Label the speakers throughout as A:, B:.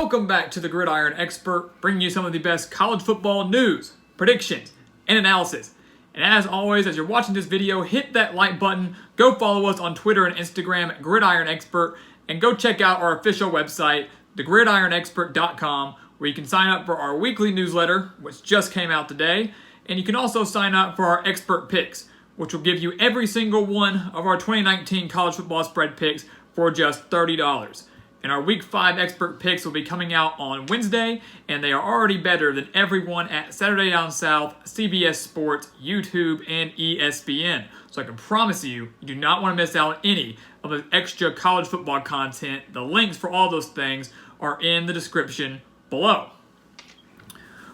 A: Welcome back to the Gridiron Expert, bringing you some of the best college football news, predictions, and analysis. And as always, as you're watching this video, hit that like button, go follow us on Twitter and Instagram at Gridiron Expert, and go check out our official website, thegridironexpert.com, where you can sign up for our weekly newsletter, which just came out today, and you can also sign up for our expert picks, which will give you every single one of our 2019 college football spread picks for just $30. And our Week 5 expert picks will be coming out on Wednesday, and they are already better than everyone at Saturday Down South, CBS Sports, YouTube, and ESPN. So I can promise you, you do not want to miss out on any of the extra college football content. The links for all those things are in the description below.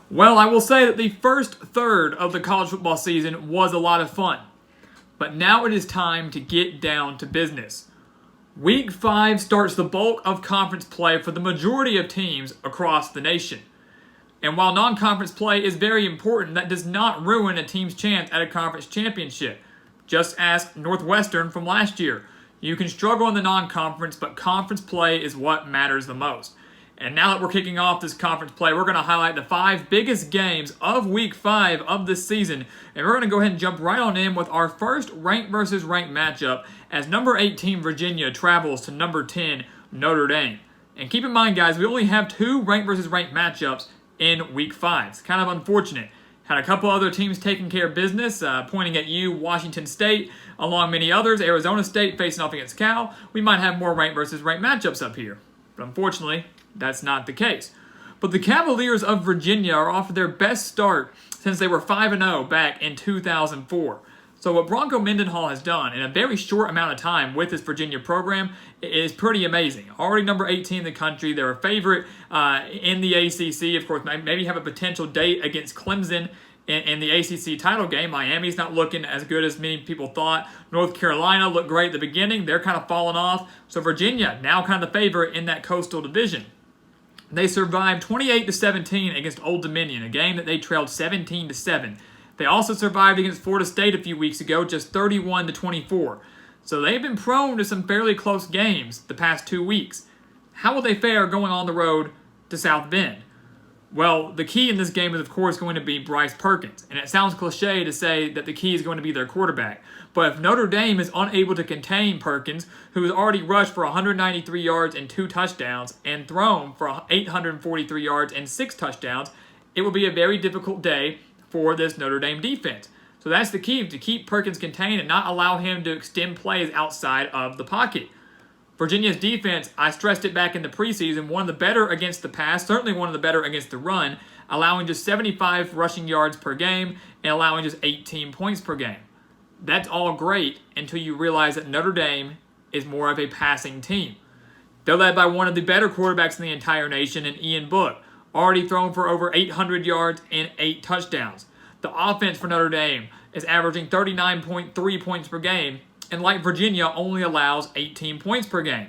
A: Well, I will say that the first third of the college football season was a lot of fun. But now it is time to get down to business. Week 5 starts the bulk of conference play for the majority of teams across the nation. And while non-conference play is very important, that does not ruin a team's chance at a conference championship. Just ask Northwestern from last year. You can struggle in the non-conference, but conference play is what matters the most. And now that we're kicking off this conference play, we're going to highlight the 5 biggest games of Week 5 of this season. And we're going to go ahead and jump right on in with our first ranked versus ranked matchup as number 18 Virginia travels to number 10 Notre Dame. And keep in mind, guys, we only have 2 ranked versus ranked matchups in Week 5. It's kind of unfortunate. Had a couple other teams taking care of business, pointing at you, Washington State, along many others. Arizona State facing off against Cal. We might have more ranked versus ranked matchups up here. But unfortunately, that's not the case. But the Cavaliers of Virginia are off to their best start since they were 5-0 back in 2004. So what Bronco Mendenhall has done in a very short amount of time with this Virginia program is pretty amazing. Already number 18 in the country. They're a favorite in the ACC. Of course, maybe have a potential date against Clemson in the ACC title game. Miami's not looking as good as many people thought. North Carolina looked great at the beginning. They're kind of falling off. So Virginia, now kind of the favorite in that Coastal Division. They survived 28-17 against Old Dominion, a game that they trailed 17-7. They also survived against Florida State a few weeks ago, just 31-24. So they've been prone to some fairly close games the past 2 weeks. How will they fare going on the road to South Bend? Well, the key in this game is, of course, going to be Bryce Perkins. And it sounds cliche to say that the key is going to be their quarterback. But if Notre Dame is unable to contain Perkins, who has already rushed for 193 yards and 2 touchdowns and thrown for 843 yards and 6 touchdowns, it will be a very difficult day for this Notre Dame defense. So that's the key, to keep Perkins contained and not allow him to extend plays outside of the pocket. Virginia's defense, I stressed it back in the preseason, one of the better against the pass, certainly one of the better against the run, allowing just 75 rushing yards per game and allowing just 18 points per game. That's all great until you realize that Notre Dame is more of a passing team. They're led by one of the better quarterbacks in the entire nation in Ian Book, already thrown for over 800 yards and 8 touchdowns. The offense for Notre Dame is averaging 39.3 points per game, and like Virginia, only allows 18 points per game.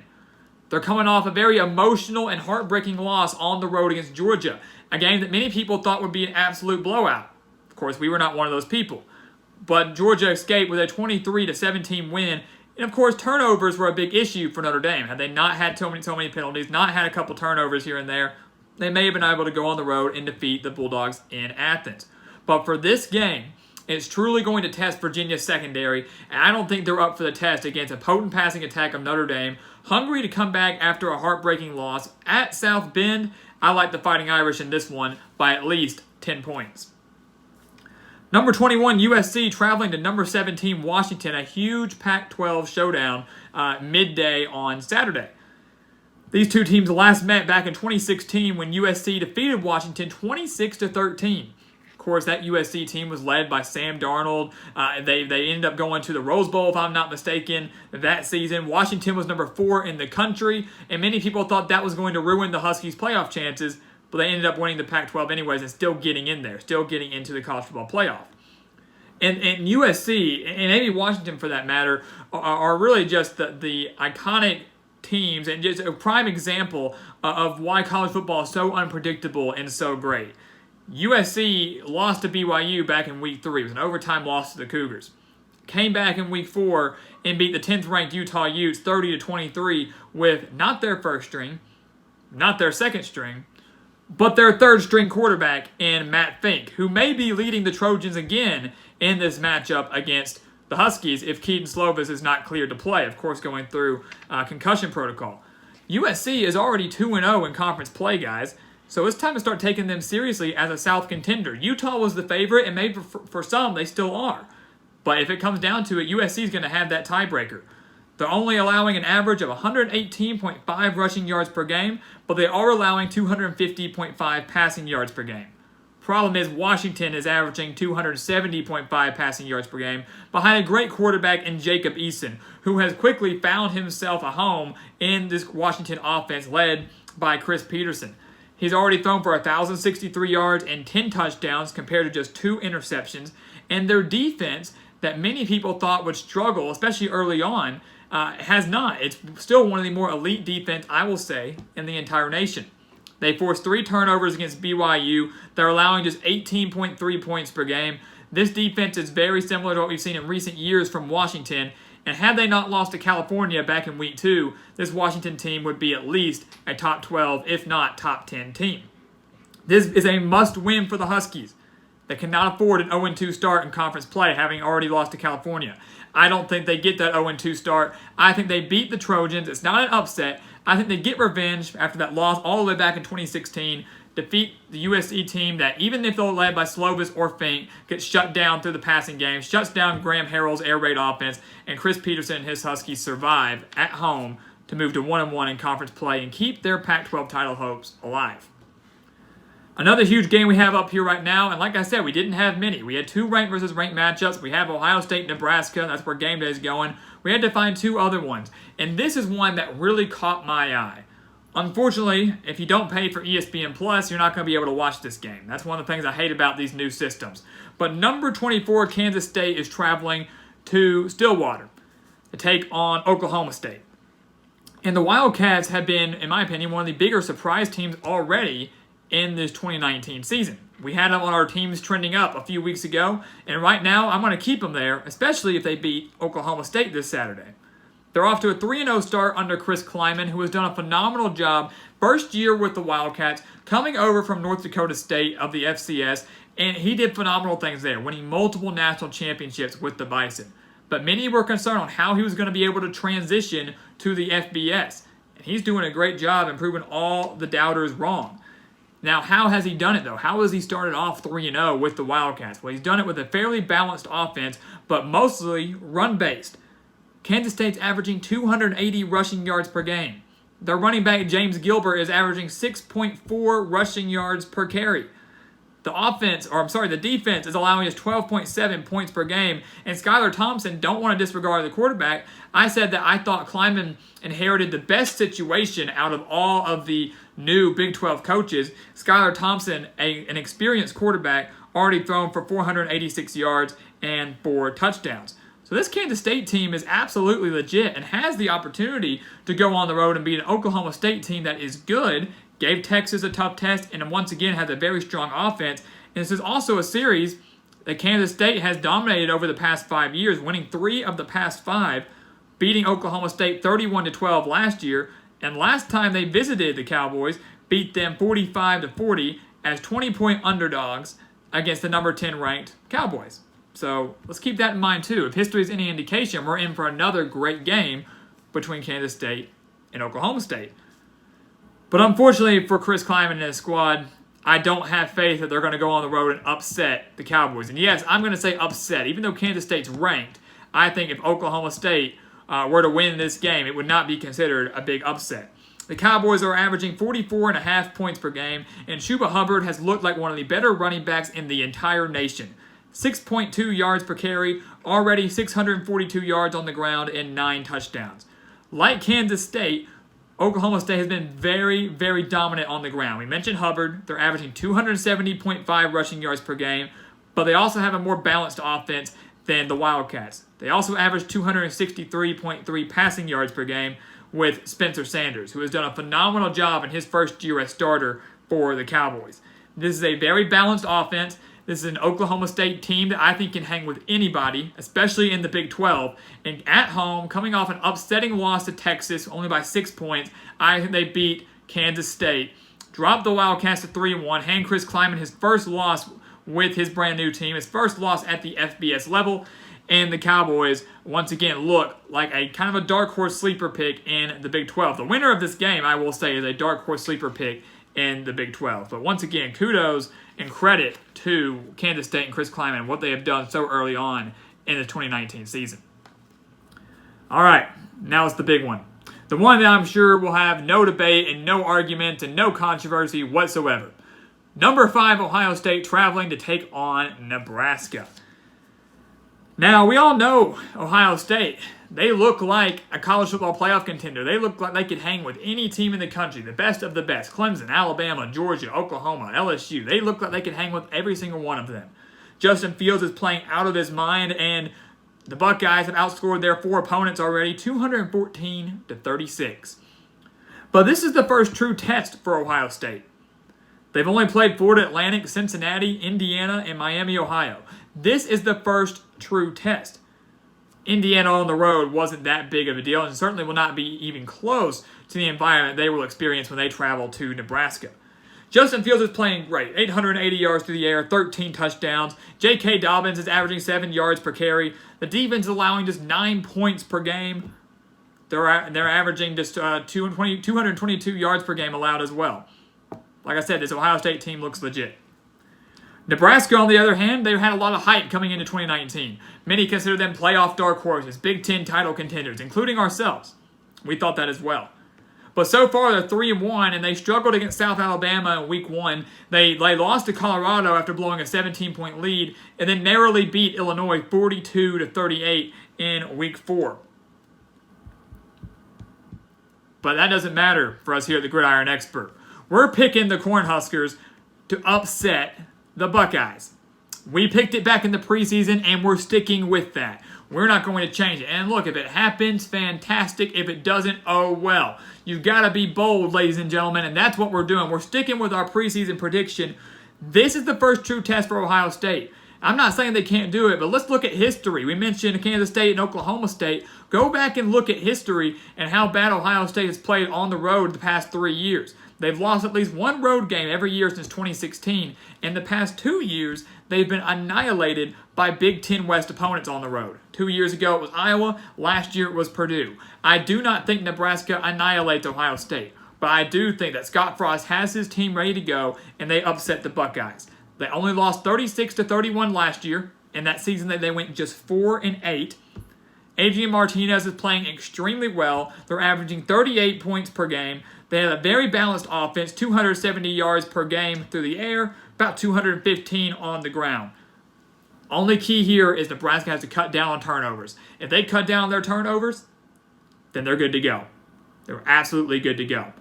A: They're coming off a very emotional and heartbreaking loss on the road against Georgia, a game that many people thought would be an absolute blowout. Of course, we were not one of those people. But Georgia escaped with a 23-17 win, and of course, turnovers were a big issue for Notre Dame. Had they not had so many penalties, not had a couple turnovers here and there, they may have been able to go on the road and defeat the Bulldogs in Athens. But for this game, it's truly going to test Virginia's secondary, and I don't think they're up for the test against a potent passing attack of Notre Dame, hungry to come back after a heartbreaking loss at South Bend. I like the Fighting Irish in this one by at least 10 points. Number 21, USC traveling to number 17, Washington, a huge Pac-12 showdown midday on Saturday. These two teams last met back in 2016 when USC defeated Washington 26-13. Of course, that USC team was led by Sam Darnold. They ended up going to the Rose Bowl, if I'm not mistaken, that season. Washington was number 4 in the country, and many people thought that was going to ruin the Huskies' playoff chances, but they ended up winning the Pac-12 anyways and still getting in there, still getting into the college football playoff. And USC, and maybe Washington for that matter, are really just the iconic teams and just a prime example of why college football is so unpredictable and so great. USC lost to BYU back in Week 3. It was an overtime loss to the Cougars. Came back in Week 4 and beat the 10th-ranked Utah Utes 30-23 with not their first string, not their second string, but their third string quarterback in Matt Fink, who may be leading the Trojans again in this matchup against the Huskies if Keaton Slovis is not cleared to play, of course going through concussion protocol. USC is already 2-0 in conference play, guys, so it's time to start taking them seriously as a South contender. Utah was the favorite, and maybe for some they still are. But if it comes down to it, USC is going to have that tiebreaker. They're only allowing an average of 118.5 rushing yards per game, but they are allowing 250.5 passing yards per game. Problem is, Washington is averaging 270.5 passing yards per game behind a great quarterback in Jacob Eason, who has quickly found himself a home in this Washington offense led by Chris Peterson. He's already thrown for 1,063 yards and 10 touchdowns compared to just 2 interceptions, and their defense that many people thought would struggle, especially early on, has not. It's still one of the more elite defense, I will say, in the entire nation. They forced 3 turnovers against BYU. They're allowing just 18.3 points per game. This defense is very similar to what we've seen in recent years from Washington. And had they not lost to California back in week 2, this Washington team would be at least a top 12, if not top 10 team. This is a must-win for the Huskies. They cannot afford an 0-2 start in conference play, having already lost to California. I don't think they get that 0-2 start. I think they beat the Trojans. It's not an upset. I think they get revenge after that loss all the way back in 2016, defeat the USC team that, even if they're led by Slovis or Fink, gets shut down through the passing game, shuts down Graham Harrell's air raid offense, and Chris Peterson and his Huskies survive at home to move to 1-1 in conference play and keep their Pac-12 title hopes alive. Another huge game we have up here right now, and like I said, we didn't have many. We had 2 ranked versus ranked matchups. We have Ohio State, Nebraska. That's where game day is going. We had to find 2 other ones, and this is one that really caught my eye. Unfortunately, if you don't pay for ESPN Plus, you're not going to be able to watch this game. That's one of the things I hate about these new systems. But number 24, Kansas State, is traveling to Stillwater to take on Oklahoma State. And the Wildcats have been, in my opinion, one of the bigger surprise teams already in this 2019 season. We had them on our teams trending up a few weeks ago, and right now I'm going to keep them there, especially if they beat Oklahoma State this Saturday. They're off to a 3-0 start under Chris Kleiman, who has done a phenomenal job first year with the Wildcats, coming over from North Dakota State of the FCS, and he did phenomenal things there, winning multiple national championships with the Bison. But many were concerned on how he was going to be able to transition to the FBS, and he's doing a great job in proving all the doubters wrong. Now, how has he done it, though? How has he started off 3-0 with the Wildcats? Well, he's done it with a fairly balanced offense, but mostly run-based. Kansas State's averaging 280 rushing yards per game. Their running back, James Gilbert, is averaging 6.4 rushing yards per carry. The defense is allowing us 12.7 points per game, and Skylar Thompson, don't want to disregard the quarterback. I said that I thought Kleiman inherited the best situation out of all of the new Big 12 coaches. Skylar Thompson, an experienced quarterback, already thrown for 486 yards and 4 touchdowns. So this Kansas State team is absolutely legit and has the opportunity to go on the road and beat an Oklahoma State team that is good, gave Texas a tough test, and once again has a very strong offense. And this is also a series that Kansas State has dominated over the past 5 years, winning 3 of the past 5, beating Oklahoma State 31-12 last year, and last time they visited the Cowboys, beat them 45-40 as 20-point underdogs against the number 10 ranked Cowboys. So let's keep that in mind too. If history is any indication, we're in for another great game between Kansas State and Oklahoma State. But unfortunately for Chris Kleiman and his squad, I don't have faith that they're going to go on the road and upset the Cowboys. And yes, I'm going to say upset. Even though Kansas State's ranked, I think if Oklahoma State were to win this game, it would not be considered a big upset. The Cowboys are averaging 44.5 points per game, and Chuba Hubbard has looked like one of the better running backs in the entire nation. 6.2 yards per carry, already 642 yards on the ground, and 9 touchdowns. Like Kansas State, Oklahoma State has been very, very dominant on the ground. We mentioned Hubbard. They're averaging 270.5 rushing yards per game, but they also have a more balanced offense than the Wildcats. They also average 263.3 passing yards per game with Spencer Sanders, who has done a phenomenal job in his first year as starter for the Cowboys. This is a very balanced offense. This is an Oklahoma State team that I think can hang with anybody, especially in the Big 12. And at home, coming off an upsetting loss to Texas only by 6 points, I think they beat Kansas State dropped the Wildcats to 3-1. Hand Chris Kleiman his first loss with his brand new team, his first loss at the FBS level. And the Cowboys, once again, look like a kind of a dark horse sleeper pick in the Big 12. The winner of this game, I will say, is a dark horse sleeper pick in the Big 12. But once again, kudos and credit to Kansas State and Chris Kleiman and what they have done so early on in the 2019 season. All right, now it's the big one. The one that I'm sure will have no debate and no argument and no controversy whatsoever. Number 5, Ohio State traveling to take on Nebraska. Now, we all know Ohio State. They look like a college football playoff contender. They look like they could hang with any team in the country, the best of the best. Clemson, Alabama, Georgia, Oklahoma, LSU. They look like they could hang with every single one of them. Justin Fields is playing out of his mind, and the Buckeyes have outscored their 4 opponents already, 214-36. But this is the first true test for Ohio State. They've only played Florida Atlantic, Cincinnati, Indiana, and Miami, Ohio. This is the first true test. Indiana on the road wasn't that big of a deal and certainly will not be even close to the environment they will experience when they travel to Nebraska. Justin Fields is playing great. 880 yards through the air, 13 touchdowns. J.K. Dobbins is averaging 7 yards per carry. The defense is allowing just 9 points per game. They're averaging just 222 yards per game allowed as well. Like I said, this Ohio State team looks legit. Nebraska, on the other hand, they've had a lot of hype coming into 2019. Many consider them playoff dark horses, Big Ten title contenders, including ourselves. We thought that as well. But so far, they're 3-1, and they struggled against South Alabama in Week 1. They lost to Colorado after blowing a 17-point lead, and then narrowly beat Illinois 42-38 in Week 4. But that doesn't matter for us here at the Gridiron Expert. We're picking the Cornhuskers to upset the Buckeyes. We picked it back in the preseason, and we're sticking with that. We're not going to change it. And look, if it happens, fantastic. If it doesn't, oh well. You've got to be bold, ladies and gentlemen, and that's what we're doing. We're sticking with our preseason prediction. This is the first true test for Ohio State. I'm not saying they can't do it, but let's look at history. We mentioned Kansas State and Oklahoma State. Go back and look at history and how bad Ohio State has played on the road the past 3 years. They've lost at least one road game every year since 2016. In the past 2 years, they've been annihilated by Big Ten West opponents on the road. 2 years ago, it was Iowa. Last year, it was Purdue. I do not think Nebraska annihilates Ohio State, but I do think that Scott Frost has his team ready to go, and they upset the Buckeyes. They only lost 36-31 last year. In that season, they went just 4-8. Adrian Martinez is playing extremely well. They're averaging 38 points per game. They have a very balanced offense, 270 yards per game through the air, about 215 on the ground. Only key here is Nebraska has to cut down on turnovers. If they cut down on their turnovers, then they're good to go. They're absolutely good to go.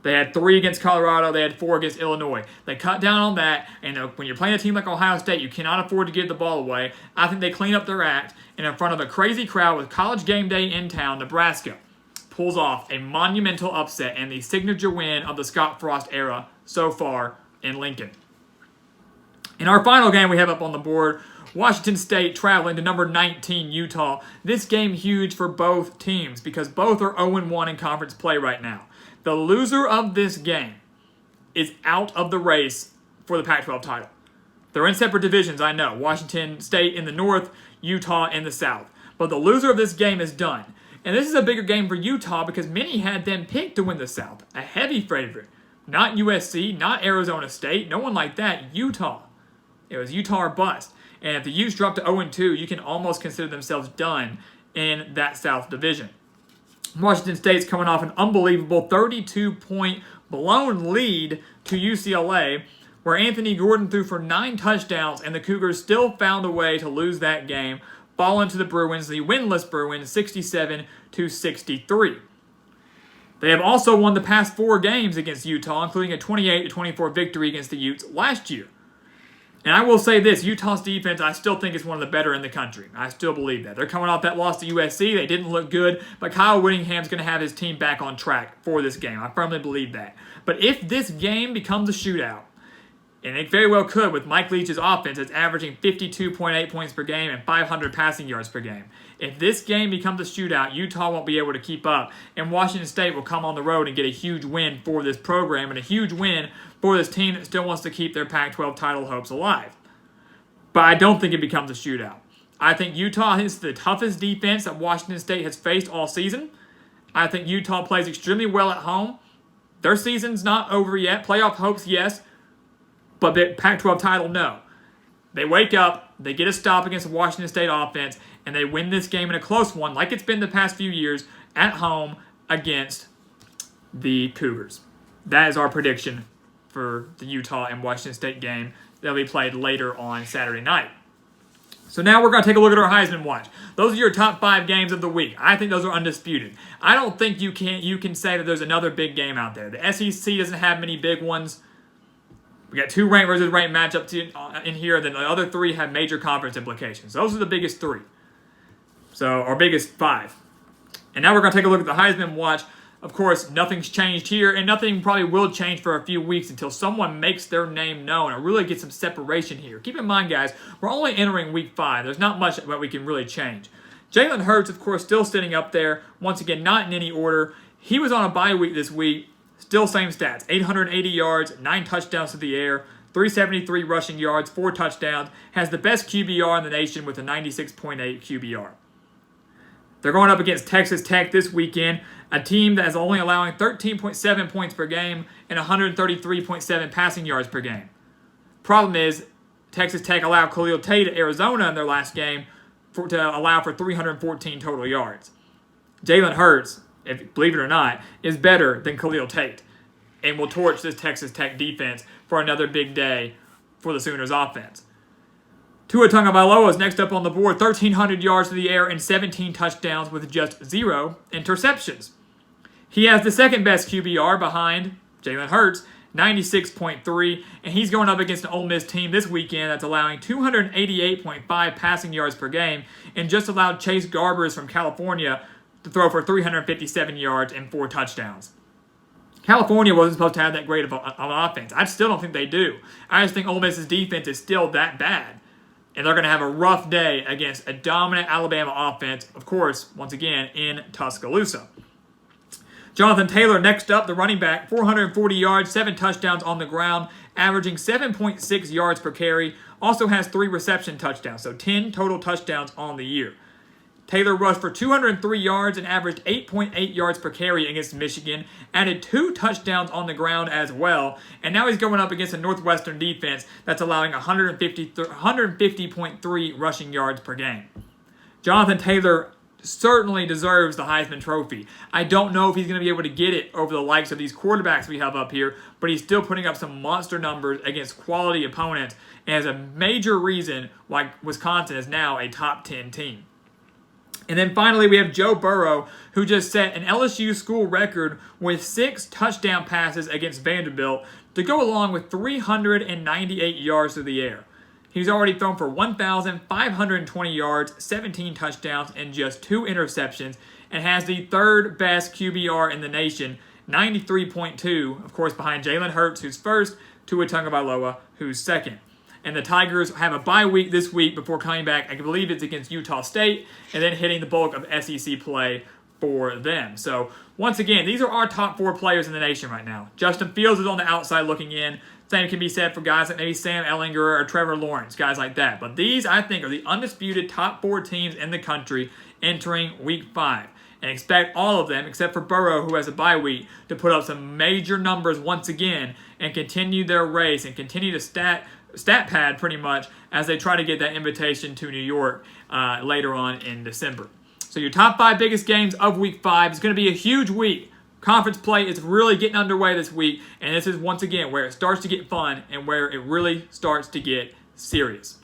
A: They had 3 against Colorado. They had 4 against Illinois. They cut down on that, and when you're playing a team like Ohio State, you cannot afford to give the ball away. I think they clean up their act, and in front of a crazy crowd with College game day in town, Nebraska pulls off a monumental upset and the signature win of the Scott Frost era so far in Lincoln. In our final game we have up on the board, Washington State traveling to number 19 Utah. This game huge for both teams because both are 0-1 in conference play right now. The loser of this game is out of the race for the Pac-12 title. They're in separate divisions, I know. Washington State in the north, Utah in the south. But the loser of this game is done. And this is a bigger game for Utah because many had them picked to win the South. A heavy favorite. Not USC, not Arizona State, no one like that. Utah. It was Utah or bust. And if the Utes drop to 0-2, you can almost consider themselves done in that South Division. Washington State's coming off an unbelievable 32-point blown lead to UCLA, where Anthony Gordon threw for 9 touchdowns, and the Cougars still found a way to lose that game, falling to the Bruins, the winless Bruins, 67-63. They have also won the past 4 games against Utah, including a 28-24 victory against the Utes last year. And I will say this, Utah's defense I still think is one of the better in the country. I still believe that. They're coming off that loss to USC. They didn't look good, but Kyle Whittingham's going to have his team back on track for this game. I firmly believe that. But if this game becomes a shootout, And it very well could with Mike Leach's offense. It's averaging 52.8 points per game and 500 passing yards per game. If this game becomes a shootout, Utah won't be able to keep up, and Washington State will come on the road and get a huge win for this program and a huge win for this team that still wants to keep their Pac-12 title hopes alive. But I don't think it becomes a shootout. I think Utah is the toughest defense that Washington State has faced all season. I think Utah plays extremely well at home. Their season's not over yet. Playoff hopes, yes. But the Pac-12 title, no. They wake up, they get a stop against the Washington State offense, and they win this game in a close one, like it's been the past few years, at home against the Cougars. That is our prediction for the Utah and Washington State game that'll be played later on Saturday night. So now we're going to take a look at our Heisman Watch. Those are your top 5 games of the week. I think those are undisputed. I don't think you can say that there's another big game out there. The SEC doesn't have many big ones. We got 2 ranked versus ranked matchups in here. Then the other 3 have major conference implications. Those are the biggest 3. So, our biggest 5. And now we're going to take a look at the Heisman Watch. Of course, nothing's changed here, and nothing probably will change for a few weeks until someone makes their name known and really get some separation here. Keep in mind, guys, we're only entering week 5. There's not much that we can really change. Jalen Hurts, of course, still sitting up there. Once again, not in any order. He was on a bye week this week. Still same stats. 880 yards, 9 touchdowns to the air, 373 rushing yards, 4 touchdowns. Has the best QBR in the nation with a 96.8 QBR. They're going up against Texas Tech this weekend, a team that is only allowing 13.7 points per game and 133.7 passing yards per game. Problem is, Texas Tech allowed Khalil Tate at Arizona in their last game to allow for 314 total yards. Jalen Hurts, believe it or not, is better than Khalil Tate and will torch this Texas Tech defense for another big day for the Sooners offense. Tua Tagovailoa is next up on the board, 1,300 yards to the air and 17 touchdowns with just 0 interceptions. He has the second best QBR behind Jalen Hurts, 96.3, and he's going up against an Ole Miss team this weekend that's allowing 288.5 passing yards per game and just allowed Chase Garbers from California to throw for 357 yards and 4 touchdowns. California wasn't supposed to have that great of an offense. I still don't think they do. I just think Ole Miss's defense is still that bad. And they're going to have a rough day against a dominant Alabama offense, of course, once again, in Tuscaloosa. Jonathan Taylor next up, the running back, 440 yards, 7 touchdowns on the ground, averaging 7.6 yards per carry. Also has 3 reception touchdowns, so 10 total touchdowns on the year. Taylor rushed for 203 yards and averaged 8.8 yards per carry against Michigan, added 2 touchdowns on the ground as well, and now he's going up against a Northwestern defense that's allowing 150.3 rushing yards per game. Jonathan Taylor certainly deserves the Heisman Trophy. I don't know if he's going to be able to get it over the likes of these quarterbacks we have up here, but he's still putting up some monster numbers against quality opponents and is a major reason why Wisconsin is now a top 10 team. And then finally, we have Joe Burrow, who just set an LSU school record with 6 touchdown passes against Vanderbilt to go along with 398 yards through the air. He's already thrown for 1,520 yards, 17 touchdowns, and just 2 interceptions, and has the 3rd best QBR in the nation, 93.2, of course, behind Jalen Hurts, who's first, Tua Tagovailoa, who's second. And the Tigers have a bye week this week before coming back. I believe it's against Utah State and then hitting the bulk of SEC play for them. So, once again, these are our top 4 players in the nation right now. Justin Fields is on the outside looking in. Same can be said for guys like maybe Sam Ehlinger or Trevor Lawrence, guys like that. But these, I think, are the undisputed top 4 teams in the country entering Week 5. And expect all of them, except for Burrow, who has a bye week, to put up some major numbers once again and continue their race and continue to stat pad pretty much as they try to get that invitation to New York later on in December. So your top 5 biggest games of Week 5 is going to be a huge week. Conference play is really getting underway this week, and this is once again where it starts to get fun and where it really starts to get serious.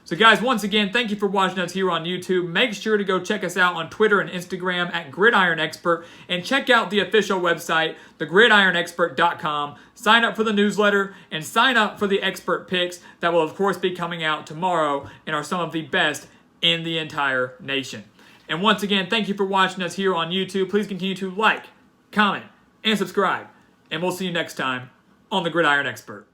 A: So guys, once again, thank you for watching us here on YouTube. Make sure to go check us out on Twitter and Instagram at Gridiron Expert, and check out the official website, thegridironexpert.com. Sign up for the newsletter and sign up for the expert picks that will, of course, be coming out tomorrow and are some of the best in the entire nation. And once again, thank you for watching us here on YouTube. Please continue to like, comment, and subscribe. And we'll see you next time on the Gridiron Expert.